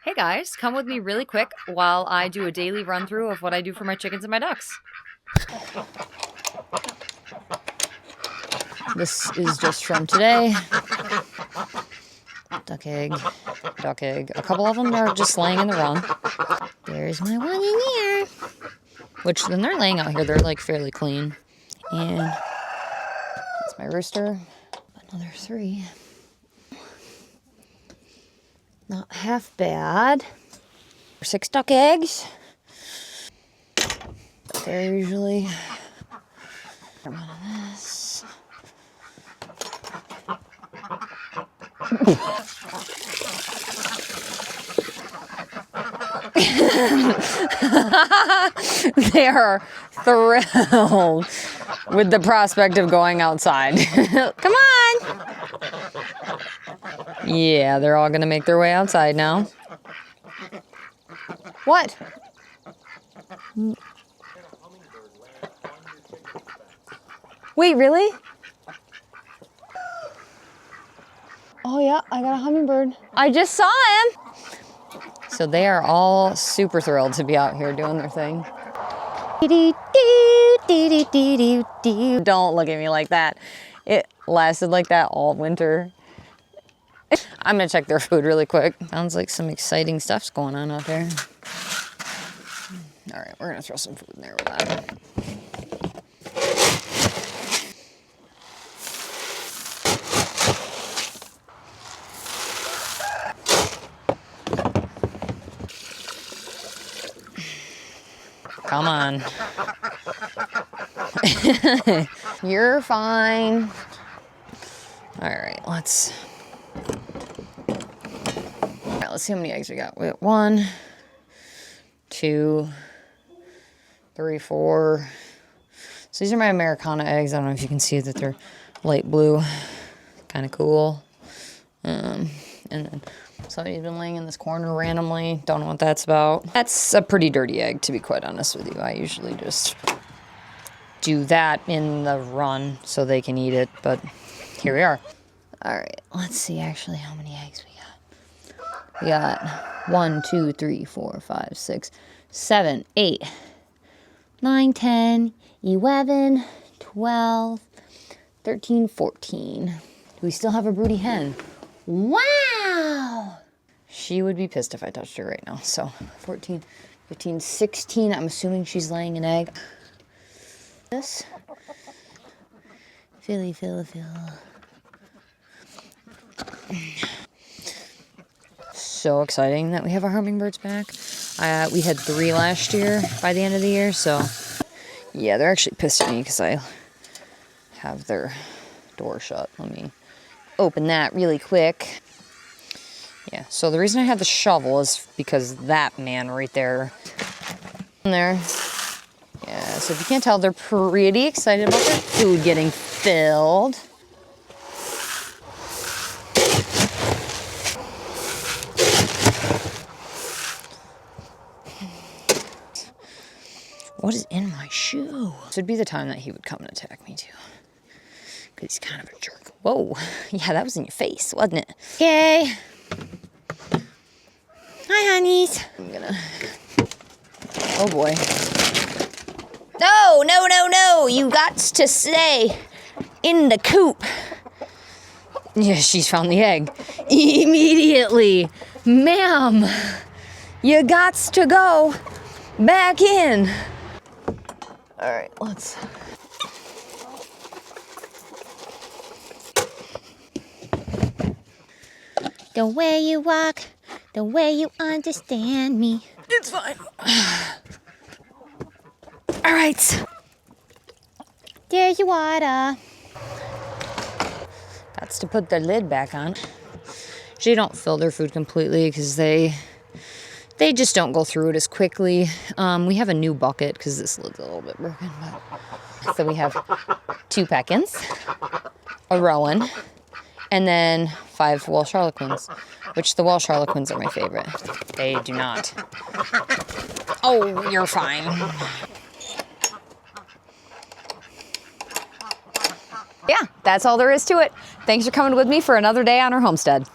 Hey guys, come with me really quick while I do a daily run through of what I do for my chickens and my ducks. This is just from today. Duck egg, duck egg. A couple of them are just laying in the run. There's my one in there. Which, when they're laying out here, they're like fairly clean. And that's my rooster. Another 3. Not half bad. 6 duck eggs. They're usually out of this. They are thrilled with the prospect of going outside. Come on! Yeah, they're all gonna make their way outside now. What? Wait, really? Oh yeah, I got a hummingbird. I just saw him. So they are all super thrilled to be out here doing their thing. Don't look at me like that. It lasted like that all winter. I'm gonna check their food really quick. Sounds like some exciting stuff's going on out there. All right, we're gonna throw some food in there with that. Come on. You're fine. All right, let's see how many eggs we got. We got 1, 2, 3, 4. So these are my Americana eggs. I don't know if you can see that they're light blue. Kind of cool. And then somebody's been laying in this corner randomly. Don't know what that's about. That's a pretty dirty egg, to be quite honest with you. I usually just do that in the run so they can eat it, but here we are. All right, let's see actually how many eggs we got. We got 1, 2, 3, 4, 5, 6, 7, 8, 9, 10, 11, 12, 13, 14. Do we still have a broody hen? Wow! She would be pissed if I touched her right now. So 14, 15, 16. I'm assuming she's laying an egg. This. Philly. So exciting that we have our hummingbirds back. We had 3 last year by the end of the year. So yeah, they're actually pissed at me because I have their door shut. Let me open that really quick. Yeah, so the reason I had the shovel is because that man right there. Yeah, so if you can't tell, they're pretty excited about their food getting filled. What is in my shoe? This would be the time that he would come and attack me too. Because he's kind of a jerk. Whoa, yeah, that was in your face, wasn't it? Okay. Hi, honeys. I'm gonna... Oh, boy. No. You got to stay in the coop. Yeah, she's found the egg. Immediately. Ma'am, you got to go back in. All right, let's... The way you walk, the way you understand me. It's fine. All right. There's your water. That's to put the lid back on. They don't fill their food completely because they just don't go through it as quickly. We have a new bucket because this lid's a little bit broken. But... So we have 2 Peckins, a Rowan, and then 5 Welsh Harlequins, which the Welsh Harlequins are my favorite. They do not. Oh, you're fine. Yeah, that's all there is to it. Thanks for coming with me for another day on our homestead.